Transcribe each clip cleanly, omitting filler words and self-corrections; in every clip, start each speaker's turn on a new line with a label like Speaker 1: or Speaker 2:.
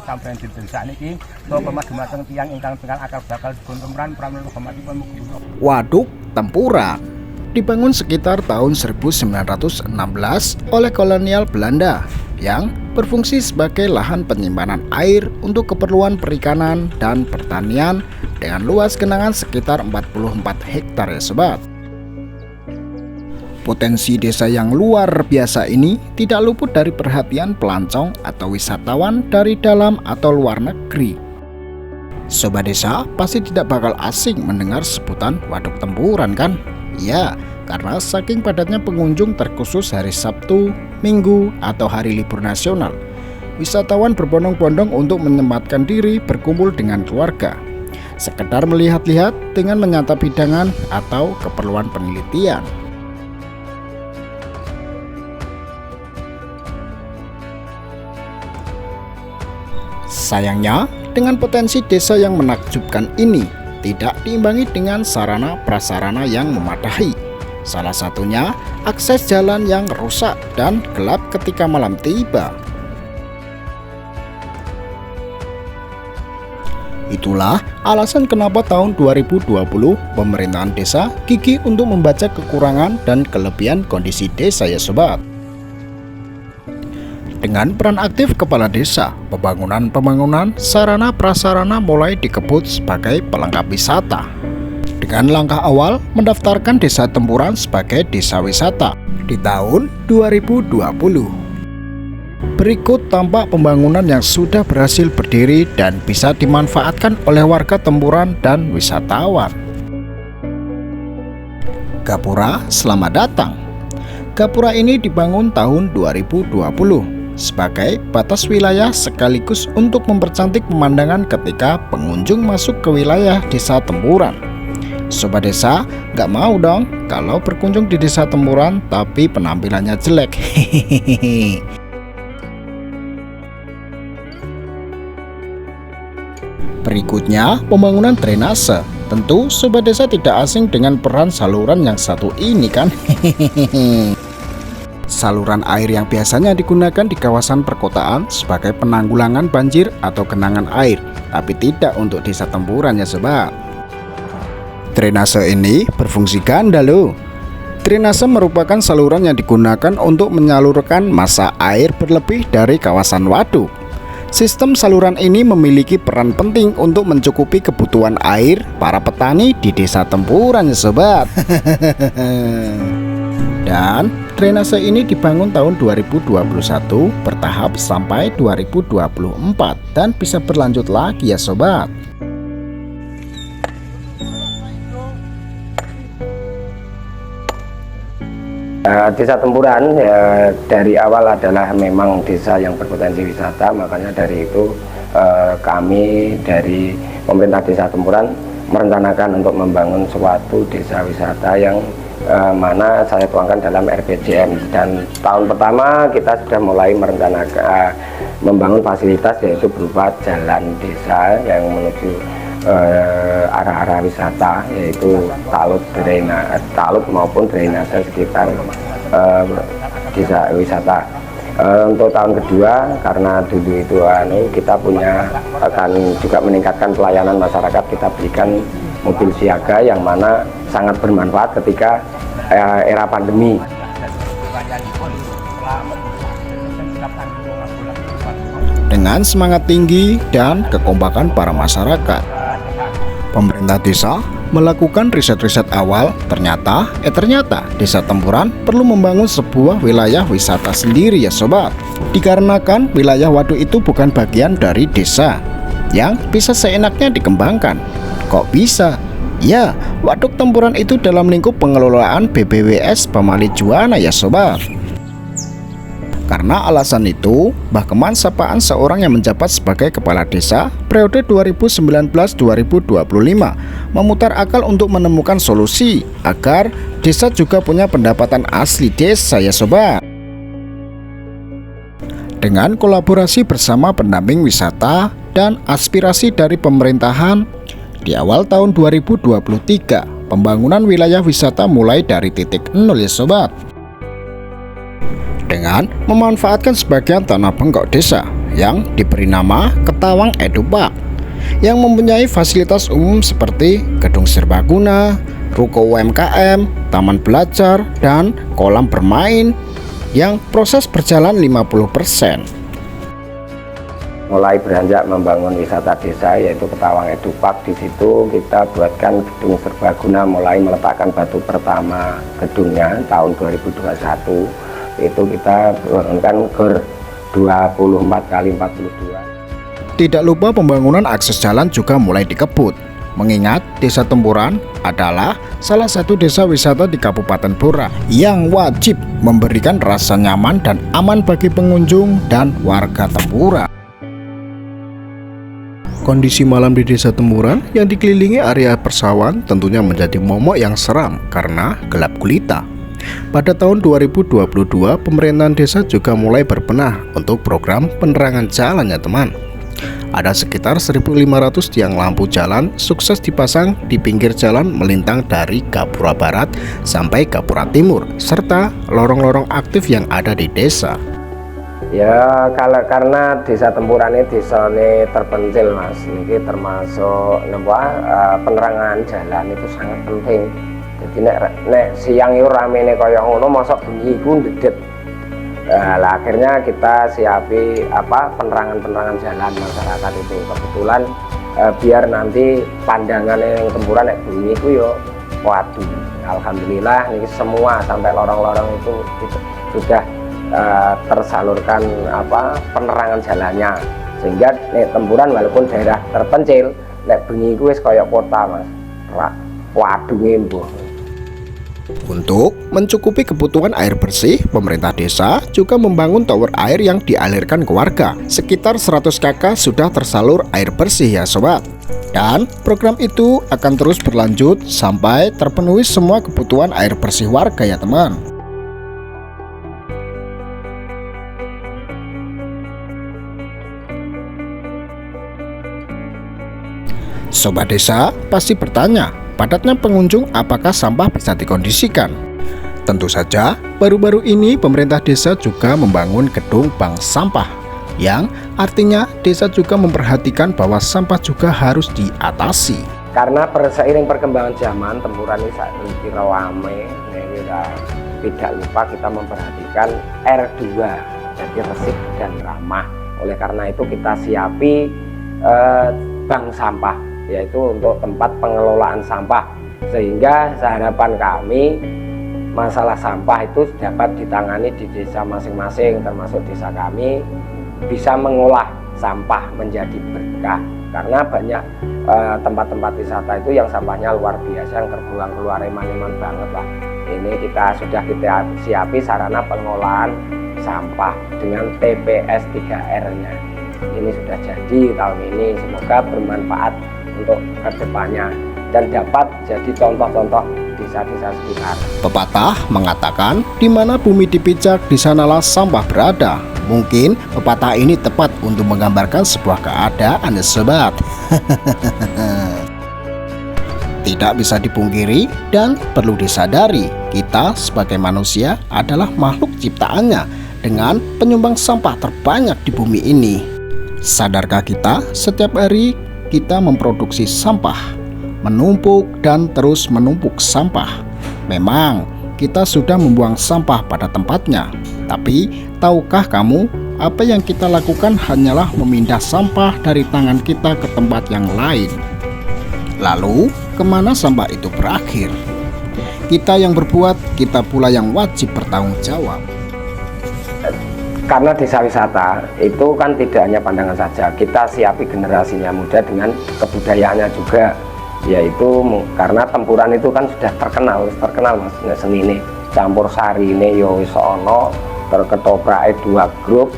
Speaker 1: sampeyan desa niki kula dumateng tiyang ingkang tengah akal bakal dipun tempuran pramila hormatipun mugi.
Speaker 2: Waduk Tempura dibangun sekitar tahun 1916 oleh kolonial Belanda yang berfungsi sebagai lahan penyimpanan air untuk keperluan perikanan dan pertanian dengan luas genangan sekitar 44 hektar ya sobat. Potensi desa yang luar biasa ini tidak luput dari perhatian pelancong atau wisatawan dari dalam atau luar negeri. Sobat desa pasti tidak bakal asing mendengar sebutan Waduk Tempuran kan? Ya, karena saking padatnya pengunjung terkhusus hari Sabtu, Minggu, atau hari libur nasional, wisatawan berbondong-bondong untuk menyempatkan diri berkumpul dengan keluarga, sekedar melihat-lihat dengan menyantap hidangan atau keperluan penelitian. Sayangnya, dengan potensi desa yang menakjubkan ini, tidak diimbangi dengan sarana prasarana yang memadai. Salah satunya, akses jalan yang rusak dan gelap ketika malam tiba. Itulah alasan kenapa tahun 2020 pemerintahan desa gigih untuk membaca kekurangan dan kelebihan kondisi desa ya sobat. Dengan peran aktif kepala desa, pembangunan sarana prasarana mulai dikebut sebagai pelengkap wisata. Dengan langkah awal mendaftarkan Desa Tempuran sebagai desa wisata di tahun 2020. Berikut tampak pembangunan yang sudah berhasil berdiri dan bisa dimanfaatkan oleh warga Tempuran dan wisatawan. Gapura Selamat Datang. Gapura ini dibangun tahun 2020 sebagai batas wilayah sekaligus untuk mempercantik pemandangan ketika pengunjung masuk ke wilayah Desa Tempuran. Sobat desa nggak mau dong kalau berkunjung di Desa Tempuran tapi penampilannya jelek. Berikutnya pembangunan drainase. Tentu sobat desa tidak asing dengan peran saluran yang satu ini kan. Saluran air yang biasanya digunakan di kawasan perkotaan sebagai penanggulangan banjir atau genangan air, tapi tidak untuk Desa Tempuran ya sobat. Drainase ini berfungsi ganda loh. Drainase merupakan saluran yang digunakan untuk menyalurkan massa air berlebih dari kawasan waduk. Sistem saluran ini memiliki peran penting untuk mencukupi kebutuhan air para petani di Desa Tempuran ya sobat. Dan drainase ini dibangun tahun 2021 bertahap sampai 2024 dan bisa berlanjut lagi ya sobat.
Speaker 3: Desa Tempuran dari awal adalah memang desa yang berpotensi wisata, makanya dari itu kami dari pemerintah Desa Tempuran merencanakan untuk membangun suatu desa wisata yang mana saya tuangkan dalam RPJM, dan tahun pertama kita sudah mulai merencanakan membangun fasilitas yaitu berupa jalan desa yang menuju arah-arah wisata, yaitu talud maupun drainase sekitar desa wisata. Untuk tahun kedua, karena dulu itu kita akan juga meningkatkan pelayanan masyarakat, kita berikan mobil siaga yang mana sangat bermanfaat ketika era pandemi.
Speaker 2: Dengan semangat tinggi dan kekompakan para masyarakat, pemerintah desa melakukan riset-riset awal. Ternyata Desa Tempuran perlu membangun sebuah wilayah wisata sendiri ya sobat. Dikarenakan wilayah waduk itu bukan bagian dari desa yang bisa seenaknya dikembangkan. Kok bisa? Ya, Waduk Tempuran itu dalam lingkup pengelolaan BBWS Pamali Juwana ya sobat. Karena alasan itu, Mbah Keman Sapaan, seorang yang menjabat sebagai kepala desa periode 2019-2025, memutar akal untuk menemukan solusi agar desa juga punya pendapatan asli desa ya sobat. Dengan kolaborasi bersama pendamping wisata dan aspirasi dari pemerintahan, di awal tahun 2023, pembangunan wilayah wisata mulai dari titik nol ya sobat. Dengan memanfaatkan sebagian tanah bengkok desa yang diberi nama Ketawang Edupark yang mempunyai fasilitas umum seperti gedung serbaguna, ruko UMKM, taman belajar, dan kolam bermain yang proses berjalan 50%.
Speaker 3: Mulai beranjak membangun wisata desa yaitu Ketawang Edupark. Di situ kita buatkan gedung serbaguna, mulai meletakkan batu pertama gedungnya tahun 2021. Itu kita bangunkan GOR 24x42.
Speaker 2: Tidak lupa pembangunan akses jalan juga mulai dikebut, mengingat Desa Tempuran adalah salah satu desa wisata di Kabupaten Blora yang wajib memberikan rasa nyaman dan aman bagi pengunjung dan warga Tempuran. Kondisi malam di Desa Tempuran yang dikelilingi area persawahan tentunya menjadi momok yang seram karena gelap gulita. Pada tahun 2022, pemerintahan desa juga mulai berbenah untuk program penerangan jalan ya teman. Ada sekitar 1.500 tiang lampu jalan sukses dipasang di pinggir jalan melintang dari Gapura Barat sampai Gapura Timur, serta lorong-lorong aktif yang ada di desa.
Speaker 3: Ya, karena Desa Tempuran ini desa ini terpencil mas, ini termasuk penerangan jalan itu sangat penting. Jadi nek siang itu rame nih kaya ngono, mosok bengi iku ndedet. Nah, akhirnya kita siapi penerangan jalan masyarakat itu. Kebetulan biar nanti pandangannya yang Tempuran nek bengi iku yo waduh, alhamdulillah ini semua sampai lorong-lorong itu sudah tersalurkan penerangan jalannya, sehingga nek Tempuran walaupun daerah terpencil nek bengi iku wis kaya kota mas. Waduh mbuh.
Speaker 2: Untuk mencukupi kebutuhan air bersih, pemerintah desa juga membangun tower air yang dialirkan ke warga. Sekitar 100 kk sudah tersalur air bersih ya sobat. Dan program itu akan terus berlanjut sampai terpenuhi semua kebutuhan air bersih warga ya teman. Sobat desa pasti bertanya, padatnya pengunjung apakah sampah bisa dikondisikan? Tentu saja, baru-baru ini pemerintah desa juga membangun gedung bank sampah, yang artinya desa juga memperhatikan bahwa sampah juga harus diatasi.
Speaker 3: Karena seiring perkembangan zaman, Tempuran ini saat ini rawame, tidak lupa kita memperhatikan R2, jadi resik dan ramah. Oleh karena itu kita siapi bank sampah, yaitu untuk tempat pengelolaan sampah, sehingga harapan kami masalah sampah itu dapat ditangani di desa masing-masing, termasuk desa kami bisa mengolah sampah menjadi berkah. Karena banyak tempat-tempat wisata itu yang sampahnya luar biasa, yang terbuang keluar eman-eman banget lah. Ini kita siapi sarana pengolahan sampah dengan TPS 3R-nya. Ini sudah jadi tahun ini, semoga bermanfaat untuk kedepannya dan dapat jadi contoh-contoh desa-desa sekitar.
Speaker 2: Pepatah mengatakan, di mana bumi dipijak, di sanalah sampah berada. Mungkin pepatah ini tepat untuk menggambarkan sebuah keadaan ya sobat. Tidak bisa dipungkiri dan perlu disadari, kita sebagai manusia adalah makhluk ciptaannya dengan penyumbang sampah terbanyak di bumi ini. Sadarkah kita setiap hari kita memproduksi sampah, menumpuk dan terus menumpuk sampah? Memang kita sudah membuang sampah pada tempatnya, tapi tahukah kamu apa yang kita lakukan hanyalah memindah sampah dari tangan kita ke tempat yang lain. Lalu kemana sampah itu berakhir? Kita yang berbuat, kita pula yang wajib bertanggung jawab.
Speaker 3: Karena desa wisata itu kan tidak hanya pandangan saja, kita siapi generasinya muda dengan kebudayaannya juga, yaitu karena Tempuran itu kan sudah terkenal mas, seni ini campur sari ini yo iso ono terketoprak 2 grup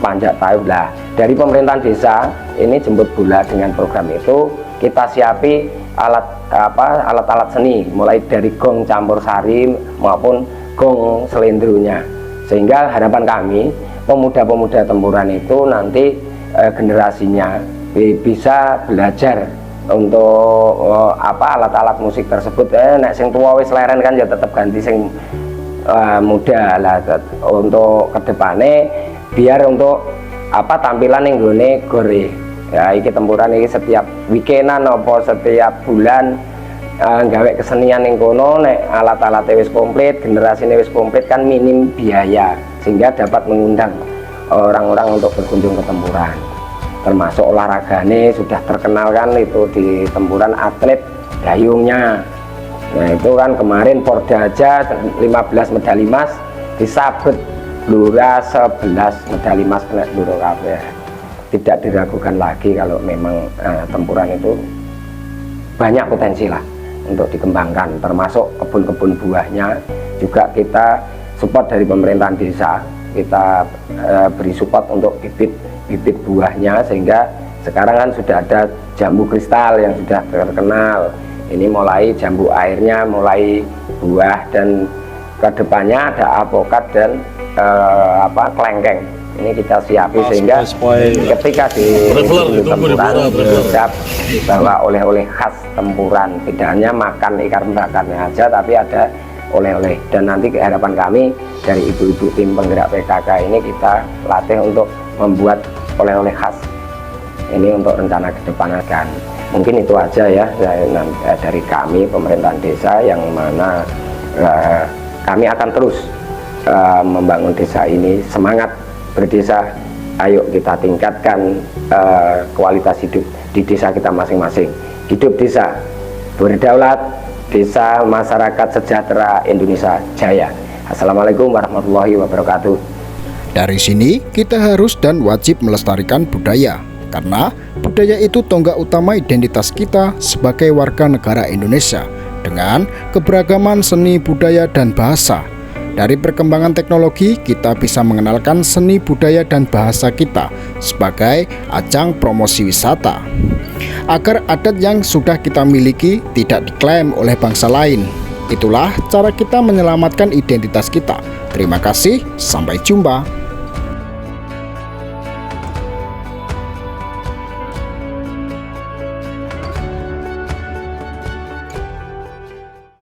Speaker 3: panjat tahu lah. Dari pemerintahan desa ini jemput bola dengan program itu kita siapi alat-alat seni, mulai dari gong campur sari maupun gong selendrunya, sehingga harapan kami pemuda-pemuda Tempuran itu nanti generasinya bisa belajar untuk alat-alat musik tersebut. Nek sing tua wis leren kan ya tetap ganti sing muda lah untuk kedepannya, biar untuk tampilan ning gone gore. Ya iki tempuran iki setiap weekendan apa setiap bulan gawe kesenian ning kono, nek alat-alate wis komplit, generasine wis komplit kan minim biaya sehingga dapat mengundang orang-orang untuk berkunjung ke tempuran. Termasuk olahragane sudah terkenal kan itu di tempuran, atlet dayungnya. Nah itu kan kemarin Porda aja 15 medali emas, disabet Blora 11 medali emas kena Blora kabeh. Tidak diragukan lagi kalau memang tempuran itu banyak potensi lah untuk dikembangkan, termasuk kebun-kebun buahnya juga kita support dari pemerintahan desa. Kita beri support untuk bibit buahnya, sehingga sekarang kan sudah ada jambu kristal yang sudah terkenal. Ini mulai jambu airnya, mulai buah, dan kedepannya ada alpukat dan kelengkeng. Ini kita siapi sehingga ketika di tempuran bisa bawa oleh-oleh khas tempuran, tidak hanya makan ikan bakarnya aja, tapi ada oleh-oleh. Dan nanti harapan kami dari ibu-ibu tim penggerak PKK ini kita latih untuk membuat oleh-oleh khas ini untuk rencana ke depan. Kan mungkin itu aja ya dari kami pemerintahan desa, yang mana kami akan terus membangun desa ini. Semangat berdesa, ayo kita tingkatkan kualitas hidup di desa kita masing-masing. Hidup desa, berdaulat desa, masyarakat sejahtera, Indonesia jaya. Assalamualaikum warahmatullahi wabarakatuh.
Speaker 2: Dari sini kita harus dan wajib melestarikan budaya, karena budaya itu tonggak utama identitas kita sebagai warga negara Indonesia dengan keberagaman seni, budaya, dan bahasa. Dari perkembangan teknologi, kita bisa mengenalkan seni, budaya, dan bahasa kita sebagai ajang promosi wisata, agar adat yang sudah kita miliki tidak diklaim oleh bangsa lain. Itulah cara kita menyelamatkan identitas kita. Terima kasih, sampai jumpa.